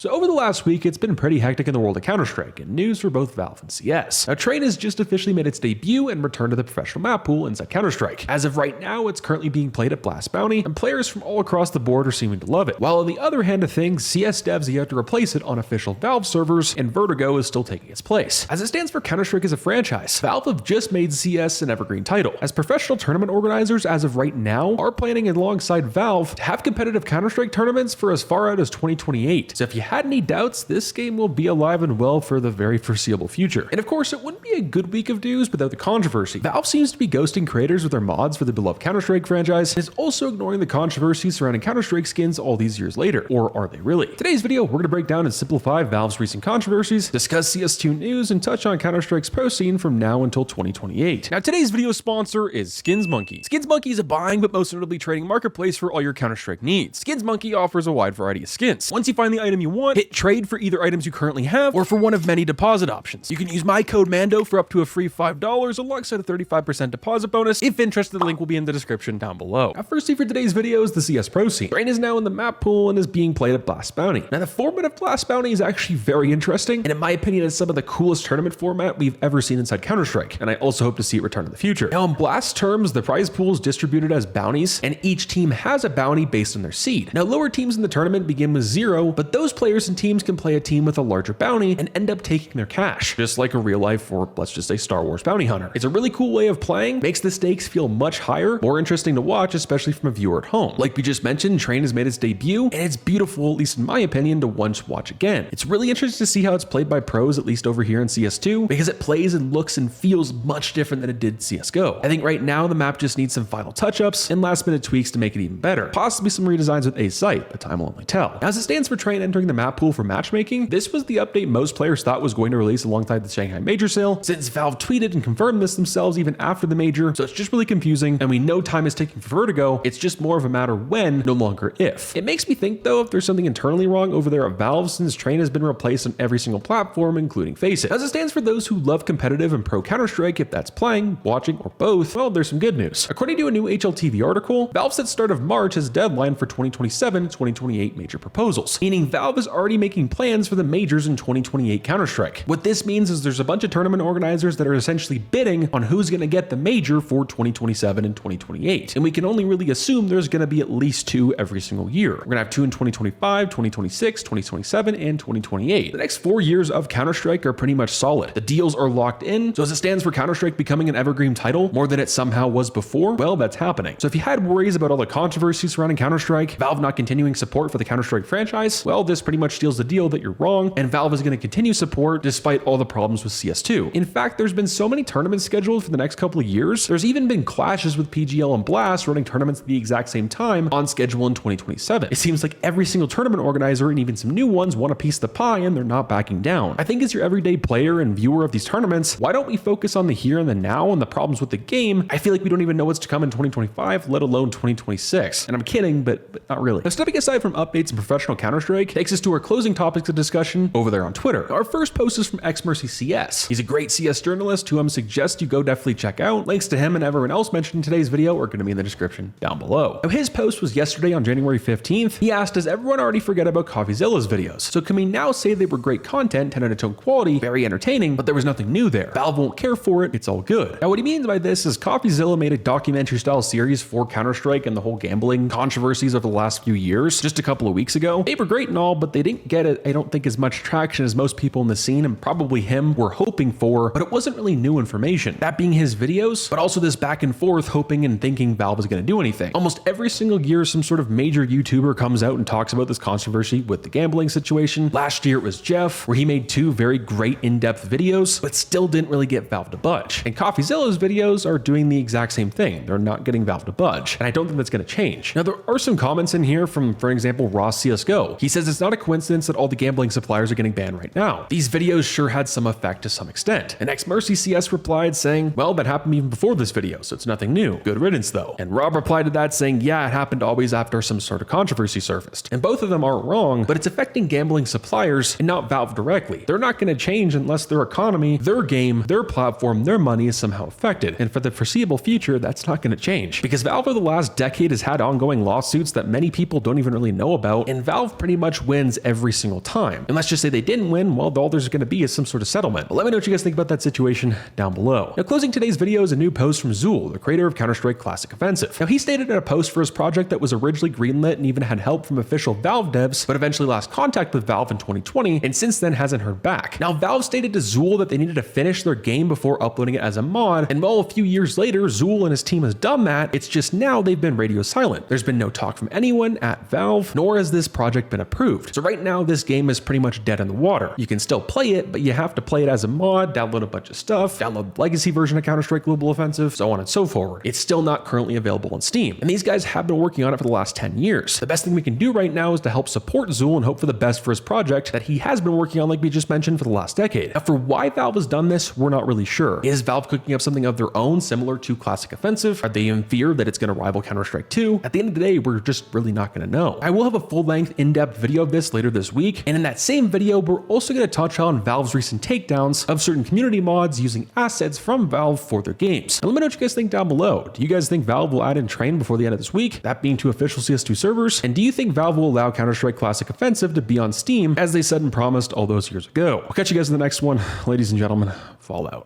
So over the last week, it's been pretty hectic in the world of Counter-Strike, and news for both Valve and CS. Now, Train has just officially made its debut and returned to the professional map pool inside Counter-Strike. As of right now, it's currently being played at Blast Bounty, and players from all across the board are seeming to love it. While on the other hand of things, CS devs have yet to replace it on official Valve servers, and Vertigo is still taking its place. As it stands for Counter-Strike as a franchise, Valve have just made CS an evergreen title. As professional tournament organizers as of right now are planning alongside Valve to have competitive Counter-Strike tournaments for as far out as 2028. So if you had any doubts, this game will be alive and well for the very foreseeable future. And of course, it wouldn't be a good week of news without the controversy. Valve seems to be ghosting creators with their mods for the beloved Counter-Strike franchise, and is also ignoring the controversy surrounding Counter-Strike skins all these years later. Or are they really? Today's video, we're going to break down and simplify Valve's recent controversies, discuss CS2 news, and touch on Counter-Strike's pro scene from now until 2028. Now, today's video sponsor is SkinsMonkey. SkinsMonkey is a buying but most notably trading marketplace for all your Counter-Strike needs. SkinsMonkey offers a wide variety of skins. Once you find the item you want, hit trade for either items you currently have or for one of many deposit options. You can use my code MANDO for up to a free $5 alongside a 35% deposit bonus. If interested, the link will be in the description down below. Now, firstly for today's video is the CS Pro scene. Train is now in the map pool and is being played at Blast Bounty. Now, the format of Blast Bounty is actually very interesting, and in my opinion, it's some of the coolest tournament format we've ever seen inside Counter-Strike, and I also hope to see it return in the future. Now, in Blast terms, the prize pool is distributed as bounties, and each team has a bounty based on their seed. Now, lower teams in the tournament begin with 0, but those players and teams can play a team with a larger bounty and end up taking their cash, just like a real life, or let's just say Star Wars bounty hunter. It's a really cool way of playing, makes the stakes feel much higher, more interesting to watch, especially from a viewer at home. Like we just mentioned, Train has made its debut, and it's beautiful, at least in my opinion, to once watch again. It's really interesting to see how it's played by pros, at least over here in CS2, because it plays and looks and feels much different than it did CSGO. I think right now the map just needs some final touch-ups and last minute tweaks to make it even better. Possibly some redesigns with a site, but time will only tell. As it stands for Train entering the map pool for matchmaking, this was the update most players thought was going to release alongside the Shanghai Major sale, since Valve tweeted and confirmed this themselves even after the Major, so it's just really confusing, and we know time is ticking for Vertigo. It's just more of a matter when, no longer if. It makes me think though if there's something internally wrong over there at Valve, since Train has been replaced on every single platform, including Faceit. As it stands for those who love competitive and pro Counter-Strike, if that's playing, watching, or both, well, there's some good news. According to a new HLTV article, Valve set start of March as deadline for 2027-2028 major proposals, meaning Valve is already making plans for the majors in 2028 Counter-Strike. What this means is there's a bunch of tournament organizers that are essentially bidding on who's going to get the major for 2027 and 2028, and we can only really assume there's going to be at least 2 every single year. We're going to have 2 in 2025, 2026, 2027, and 2028. The next 4 years of Counter-Strike are pretty much solid. The deals are locked in, so as it stands for Counter-Strike becoming an evergreen title more than it somehow was before, well, that's happening. So if you had worries about all the controversy surrounding Counter-Strike, Valve not continuing support for the Counter-Strike franchise, well, this pretty much steals the deal that you're wrong, and Valve is going to continue support despite all the problems with CS2. In fact, there's been so many tournaments scheduled for the next couple of years, there's even been clashes with PGL and Blast running tournaments at the exact same time on schedule in 2027. It seems like every single tournament organizer and even some new ones want a piece of the pie, and they're not backing down. I think as your everyday player and viewer of these tournaments, why don't we focus on the here and the now and the problems with the game? I feel like we don't even know what's to come in 2025, let alone 2026. And I'm kidding, but not really. Now, stepping aside from updates in professional Counter-Strike takes us to our closing topics of discussion over there on Twitter. Our first post is from xMercyCS. He's a great CS journalist who I'm suggest you go definitely check out. Links to him and everyone else mentioned in today's video are going to be in the description down below. Now, his post was yesterday on January 15th. He asked, does everyone already forget about CoffeeZilla's videos? So can we now say they were great content, 10 out of 10 quality, very entertaining, but there was nothing new there? Valve won't care for it, it's all good. Now, what he means by this is CoffeeZilla made a documentary style series for Counter-Strike and the whole gambling controversies over the last few years just a couple of weeks ago. They were great and all, but they didn't get it, I don't think, as much traction as most people in the scene and probably him were hoping for, but it wasn't really new information. That being his videos, but also this back and forth hoping and thinking Valve is going to do anything. Almost every single year, some sort of major YouTuber comes out and talks about this controversy with the gambling situation. Last year it was Jeff, where he made 2 very great in-depth videos, but still didn't really get Valve to budge. And CoffeeZilla's videos are doing the exact same thing. They're not getting Valve to budge, and I don't think that's going to change. Now, there are some comments in here from, for example, Ross CSGO. He says it's not a coincidence that all the gambling suppliers are getting banned right now. These videos sure had some effect to some extent. And xMercyCS replied saying, well, that happened even before this video, so it's nothing new. Good riddance though. And Rob replied to that saying, yeah, it happened always after some sort of controversy surfaced. And both of them aren't wrong, but it's affecting gambling suppliers and not Valve directly. They're not going to change unless their economy, their game, their platform, their money is somehow affected. And for the foreseeable future, that's not going to change, because Valve over the last decade has had ongoing lawsuits that many people don't even really know about, and Valve pretty much wins wins every single time. And let's just say they didn't win, well, all there's going to be is some sort of settlement. But let me know what you guys think about that situation down below. Now, closing today's video is a new post from Zool, the creator of Counter-Strike Classic Offensive. Now, he stated in a post for his project that was originally greenlit and even had help from official Valve devs, but eventually lost contact with Valve in 2020, and since then hasn't heard back. Now, Valve stated to Zool that they needed to finish their game before uploading it as a mod, and while a few years later, Zool and his team has done that, it's just now they've been radio silent. There's been no talk from anyone at Valve, nor has this project been approved. So right now, this game is pretty much dead in the water. You can still play it, but you have to play it as a mod, download a bunch of stuff, download the legacy version of Counter-Strike Global Offensive, so on and so forth. It's still not currently available on Steam, and these guys have been working on it for the last 10 years. The best thing we can do right now is to help support Zool and hope for the best for his project that he has been working on, like we just mentioned, for the last decade. Now, for why Valve has done this, we're not really sure. Is Valve cooking up something of their own similar to Classic Offensive? Are they in fear that it's going to rival Counter-Strike 2? At the end of the day, we're just really not going to know. I will have a full-length, in-depth video of this later this week, and in that same video, we're also going to touch on Valve's recent takedowns of certain community mods using assets from Valve for their games. Now, let me know what you guys think down below. Do you guys think Valve will add in Train before the end of this week, that being to official CS2 servers? And do you think Valve will allow Counter-Strike Classic Offensive to be on Steam, as they said and promised all those years ago? I'll catch you guys in the next one. Ladies and gentlemen, Fallout.